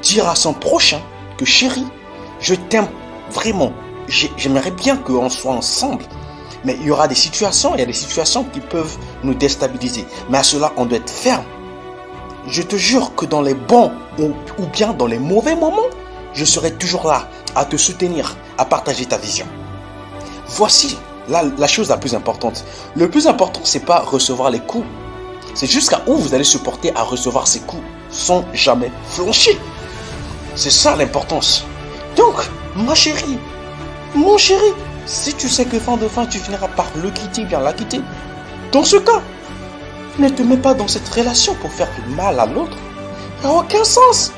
dire à son prochain que chérie, je t'aime vraiment. J'aimerais bien qu'on soit ensemble. Mais il y a des situations qui peuvent nous déstabiliser. Mais à cela, on doit être ferme. Je te jure que dans les bons ou bien dans les mauvais moments, je serai toujours là à te soutenir, à partager ta vision. Voici la chose la plus importante. Le plus important, c'est pas recevoir les coups. C'est jusqu'à où vous allez supporter à recevoir ces coups sans jamais flancher. C'est ça l'importance. Donc, ma chérie, mon chéri, si tu sais que fin de fin, tu finiras par le quitter, bien la quitter. Dans ce cas, ne te mets pas dans cette relation pour faire du mal à l'autre. Ça n'a aucun sens.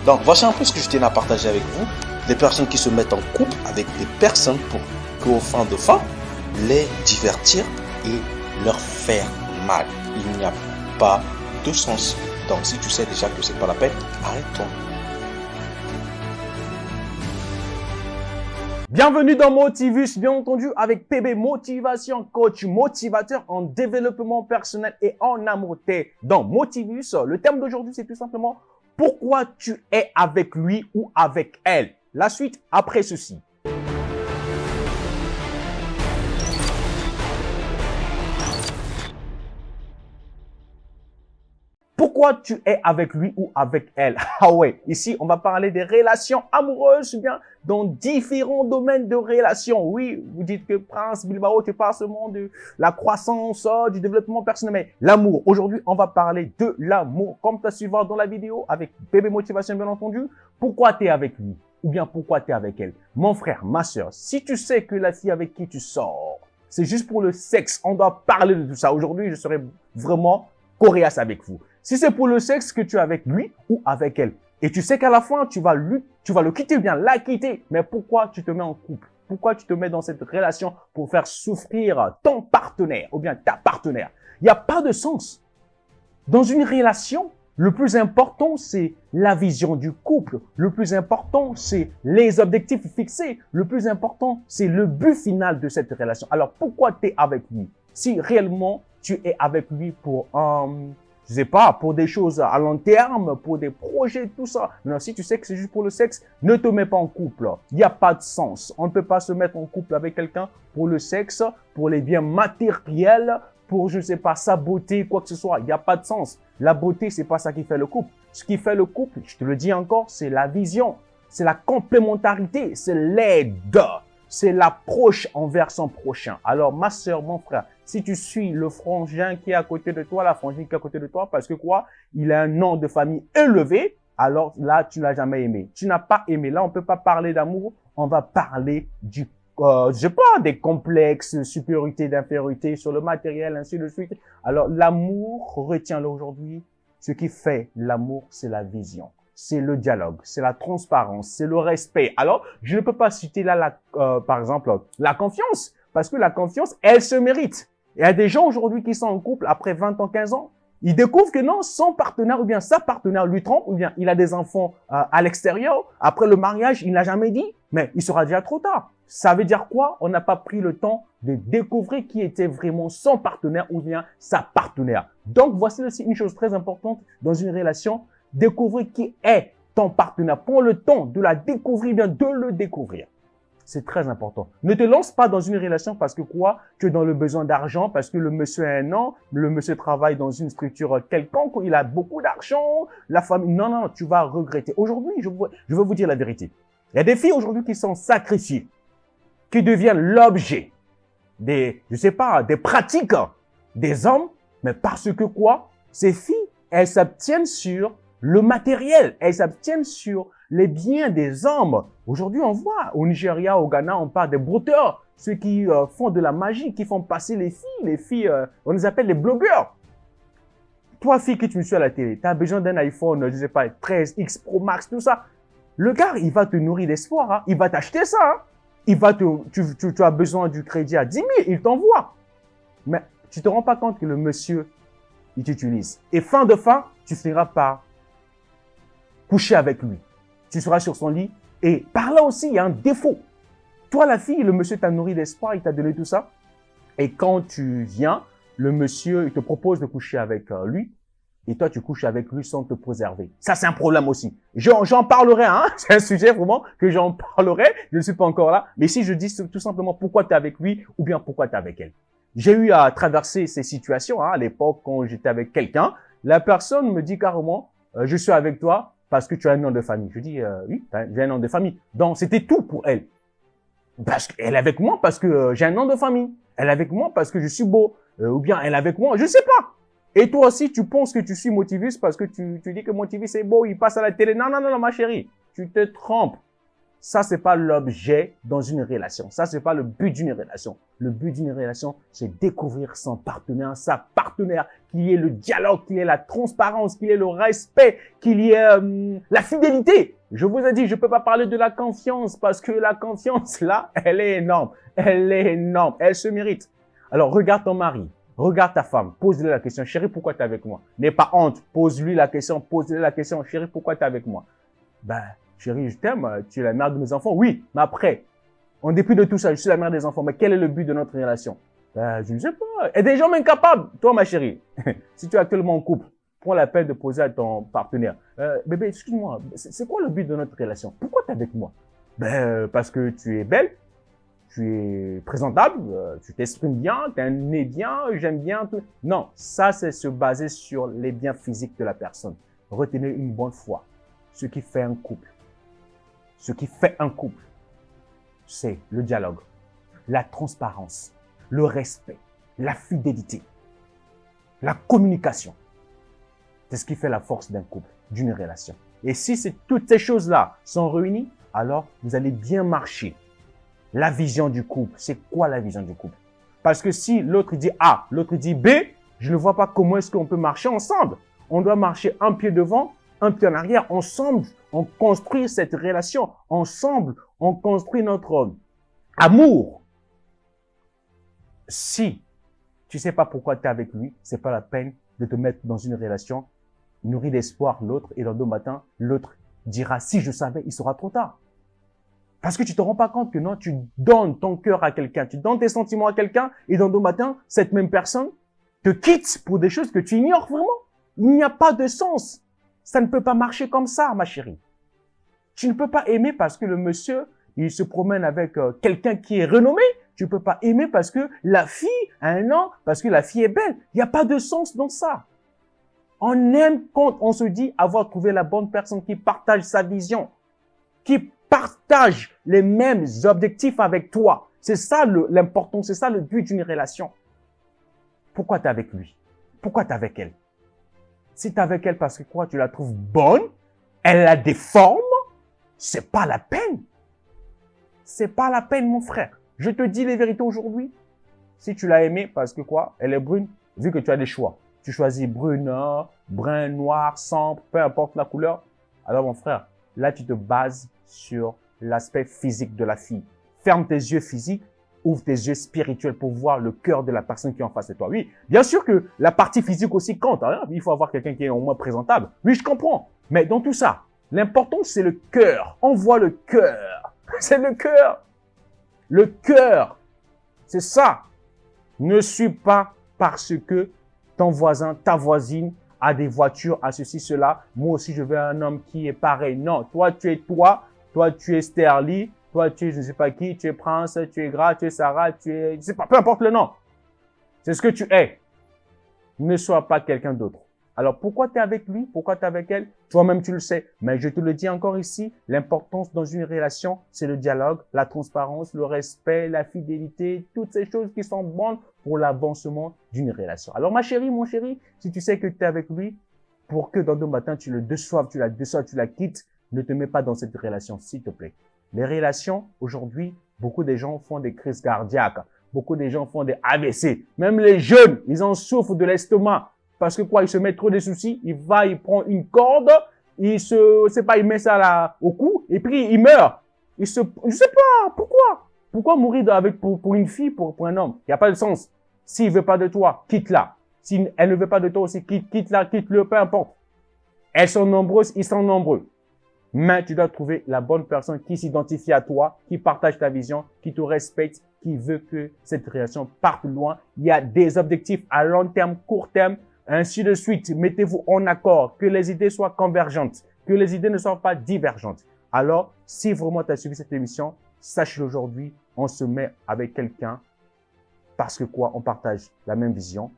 Donc, voici un peu ce que je tenais à partager avec vous. Des personnes qui se mettent en couple avec des personnes pour qu'au fin de fin, les divertir et leur faire mal. Il n'y a pas de sens. Donc, si tu sais déjà que c'est pas la peine, arrête-toi. Bienvenue dans Motivus, bien entendu, avec PB Motivation, coach motivateur en développement personnel et en amour. T'es dans Motivus. Le thème d'aujourd'hui, c'est tout simplement pourquoi tu es avec lui ou avec elle. La suite après ceci. Pourquoi tu es avec lui ou avec elle? Ah ouais, ici, on va parler des relations amoureuses, ou bien dans différents domaines de relations. Oui, vous dites que Prince Bilbao, tu parles seulement de la croissance, du développement personnel, mais l'amour. Aujourd'hui, on va parler de l'amour. Comme tu as su voir dans la vidéo, avec PB Motivation, bien entendu, pourquoi tu es avec lui? Ou bien pourquoi tu es avec elle? Mon frère, ma soeur, si tu sais que la fille avec qui tu sors, c'est juste pour le sexe, on doit parler de tout ça. Aujourd'hui, je serai vraiment coriace avec vous. Si c'est pour le sexe que tu es avec lui ou avec elle, et tu sais qu'à la fin, tu vas le quitter ou bien la quitter, mais pourquoi tu te mets en couple? Pourquoi tu te mets dans cette relation pour faire souffrir ton partenaire ou bien ta partenaire? Il n'y a pas de sens. Dans une relation, le plus important, c'est la vision du couple. Le plus important, c'est les objectifs fixés. Le plus important, c'est le but final de cette relation. Alors, pourquoi tu es avec lui? Si réellement, tu es avec lui pour je sais pas, pour des choses à long terme, pour des projets, tout ça. Non, si tu sais que c'est juste pour le sexe, ne te mets pas en couple. Il n'y a pas de sens. On ne peut pas se mettre en couple avec quelqu'un pour le sexe, pour les biens matériels, pour, je sais pas, sa beauté, quoi que ce soit. Il n'y a pas de sens. La beauté, c'est pas ça qui fait le couple. Ce qui fait le couple, je te le dis encore, c'est la vision, c'est la complémentarité, c'est l'aide, c'est l'approche envers son prochain. Alors, ma soeur, mon frère, si tu suis le frangin qui est à côté de toi, la frangine qui est à côté de toi, parce que quoi? Il a un nom de famille élevé, alors là, tu l'as jamais aimé. Tu n'as pas aimé. Là, on peut pas parler d'amour, on va parler du, je sais pas, des complexes, supériorité, d'infériorité sur le matériel, ainsi de suite. Alors, l'amour, retiens-le aujourd'hui. Ce qui fait l'amour, c'est la vision. C'est le dialogue, c'est la transparence, c'est le respect. Alors, je ne peux pas citer là, par exemple, la confiance, parce que la confiance, elle se mérite. Il y a des gens aujourd'hui qui sont en couple après 20 ans, 15 ans. Ils découvrent que non, son partenaire ou bien sa partenaire lui trompe ou bien il a des enfants à l'extérieur. Après le mariage, il n'a jamais dit, mais il sera déjà trop tard. Ça veut dire quoi? On n'a pas pris le temps de découvrir qui était vraiment son partenaire ou bien sa partenaire. Donc, voici aussi une chose très importante dans une relation. Découvrir qui est ton partenaire. Prends le temps de la découvrir, bien de le découvrir. C'est très important. Ne te lance pas dans une relation parce que quoi? Tu es dans le besoin d'argent, parce que le monsieur a un nom, le monsieur travaille dans une structure quelconque, il a beaucoup d'argent, la famille. Non, non, tu vas regretter. Aujourd'hui, je veux vous dire la vérité. Il y a des filles aujourd'hui qui sont sacrifiées, qui deviennent l'objet des, je sais pas, des pratiques des hommes, mais parce que quoi? Ces filles, elles s'abstiennent sur le matériel, elles s'abstiennent sur les biens des hommes. Aujourd'hui, on voit au Nigeria, au Ghana, on parle des brouteurs, ceux qui font de la magie, qui font passer les filles, on les appelle les blogueurs. Toi, fille que tu me suis à la télé, tu as besoin d'un iPhone, je sais pas, 13X Pro Max, tout ça. Le gars, il va te nourrir d'espoir, hein. Il va t'acheter ça, hein. Tu as besoin du crédit à 10 000, il t'envoie. Mais tu te rends pas compte que le monsieur, il t'utilise. Et fin de fin, tu finiras par coucher avec lui. Tu seras sur son lit. Et par là aussi, il y a un défaut. Toi, la fille, le monsieur t'a nourri d'espoir, il t'a donné tout ça. Et quand tu viens, le monsieur, il te propose de coucher avec lui. et toi, tu couches avec lui sans te préserver. Ça, c'est un problème aussi. J'en parlerai, hein. C'est un sujet vraiment que j'en parlerai. Je ne suis pas encore là. Mais si je dis tout simplement pourquoi tu es avec lui ou bien pourquoi tu es avec elle. J'ai eu à traverser ces situations, hein, à l'époque quand j'étais avec quelqu'un. La personne me dit carrément, je suis avec toi parce que tu as un nom de famille. Je dis, oui, j'ai un nom de famille. Donc, c'était tout pour elle. Parce qu'elle est avec moi parce que j'ai un nom de famille. Elle est avec moi parce que je suis beau. Ou bien elle est avec moi, je sais pas. Et toi aussi, tu penses que tu suis motiviste parce que tu dis que motiviste c'est beau, il passe à la télé. Non, non, non, non, ma chérie. Tu te trompes. Ça, c'est pas l'objet dans une relation. Ça, c'est pas le but d'une relation. Le but d'une relation, c'est découvrir son partenaire, sa partenaire, qu'il y ait le dialogue, qu'il y ait la transparence, qu'il y ait le respect, qu'il y ait la fidélité. Je vous ai dit, je peux pas parler de la confiance parce que la confiance, là, elle est énorme. Elle est énorme. Elle se mérite. Alors, regarde ton mari. Regarde ta femme. Pose-lui la question. Chérie, pourquoi tu es avec moi? N'aie pas honte. Pose-lui la question. Pose-lui la question. Chérie, pourquoi tu es avec moi? Ben, chérie, je t'aime, tu es la mère de mes enfants. Oui, mais après, en dépit de tout ça, je suis la mère des enfants. Mais quel est le but de notre relation? Ben, je ne sais pas. Et des gens incapables. Toi, ma chérie, si tu es actuellement en couple, prends la peine de poser à ton partenaire. Bébé, excuse-moi, c'est quoi le but de notre relation? Pourquoi tu es avec moi? Ben, parce que tu es belle, tu es présentable, tu t'exprimes bien, tu as un nez bien, j'aime bien. Tout. Non, ça, c'est se baser sur les biens physiques de la personne. Retenez une bonne fois. Ce qui fait un couple. Ce qui fait un couple, c'est le dialogue, la transparence, le respect, la fidélité, la communication. C'est ce qui fait la force d'un couple, d'une relation. Et si toutes ces choses-là sont réunies, alors vous allez bien marcher. La vision du couple, c'est quoi la vision du couple? Parce que si l'autre dit A, l'autre dit B, je ne vois pas comment est-ce qu'on peut marcher ensemble. On doit marcher un pied devant, un pied en arrière. Ensemble, on construit cette relation. Ensemble, on construit notre amour. Si tu sais pas pourquoi tu es avec lui, c'est pas la peine de te mettre dans une relation nourrie d'espoir l'autre et dans 2 matins, l'autre dira si je savais, il sera trop tard. Parce que tu te rends pas compte que non, tu donnes ton cœur à quelqu'un, tu donnes tes sentiments à quelqu'un et dans 2 matins, cette même personne te quitte pour des choses que tu ignores vraiment. Il n'y a pas de sens. Ça ne peut pas marcher comme ça, ma chérie. Tu ne peux pas aimer parce que le monsieur, il se promène avec quelqu'un qui est renommé. Tu peux pas aimer parce que la fille a un nom, parce que la fille est belle. Il n'y a pas de sens dans ça. On aime quand on se dit avoir trouvé la bonne personne qui partage sa vision, qui partage les mêmes objectifs avec toi. C'est ça l'important, c'est ça le but d'une relation. Pourquoi tu es avec lui? Pourquoi tu es avec elle? Si tu es avec elle parce que quoi, tu la trouves bonne, elle a des formes, c'est pas la peine. C'est pas la peine, mon frère. Je te dis les vérités aujourd'hui. Si tu l'as aimée parce que quoi, elle est brune, vu que tu as des choix. Tu choisis brune, brun, noir, sombre, peu importe la couleur. Alors mon frère, là tu te bases sur l'aspect physique de la fille. Ferme tes yeux physiques, ouvre tes yeux spirituels pour voir le cœur de la personne qui est en face de toi. Oui, bien sûr que la partie physique aussi compte. Hein? Il faut avoir quelqu'un qui est au moins présentable. Oui, je comprends. Mais dans tout ça, l'important c'est le cœur. On voit le cœur. C'est le cœur. Le cœur. C'est ça. Ne suis pas parce que ton voisin, ta voisine a des voitures, a ceci, cela. Moi aussi, je veux un homme qui est pareil. Non, toi, tu es toi. Toi, tu es Sterling. Toi, tu es je ne sais pas qui. Tu es Prince, tu es Gras, tu es Sarah, tu es... Je sais pas, peu importe le nom. C'est ce que tu es. Ne sois pas quelqu'un d'autre. Alors, pourquoi tu es avec lui? Pourquoi tu es avec elle? Toi-même, tu le sais. Mais je te le dis encore ici, l'importance dans une relation, c'est le dialogue, la transparence, le respect, la fidélité, toutes ces choses qui sont bonnes pour l'avancement d'une relation. Alors, ma chérie, mon chéri, si tu sais que tu es avec lui, pour que dans 2 matins, tu le déçoives, tu la quittes, ne te mets pas dans cette relation, s'il te plaît. Les relations, aujourd'hui, beaucoup de gens font des crises cardiaques. Beaucoup de gens font des AVC. Même les jeunes, ils en souffrent de l'estomac. Parce que quoi, il se met trop de soucis, il prend une corde, il met ça là, au cou, et puis il meurt. Je sais pas, pourquoi? Pourquoi mourir pour une fille, pour un homme? Il n'y a pas de sens. S'il veut pas de toi, quitte-la. Si elle ne veut pas de toi aussi, quitte-la, quitte-le, peu importe. Elles sont nombreuses, ils sont nombreux. Mais tu dois trouver la bonne personne qui s'identifie à toi, qui partage ta vision, qui te respecte, qui veut que cette relation parte loin. Il y a des objectifs à long terme, court terme. ainsi de suite. Mettez-vous en accord, que les idées soient convergentes, que les idées ne soient pas divergentes. Alors, si vraiment tu as suivi cette émission, sache aujourd'hui, on se met avec quelqu'un parce que quoi, on partage la même vision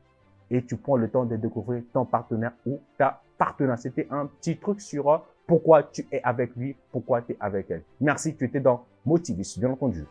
et tu prends le temps de découvrir ton partenaire ou ta partenaire. C'était un petit truc sur pourquoi tu es avec lui, pourquoi tu es avec elle. Merci, tu étais dans Motivis, bien entendu.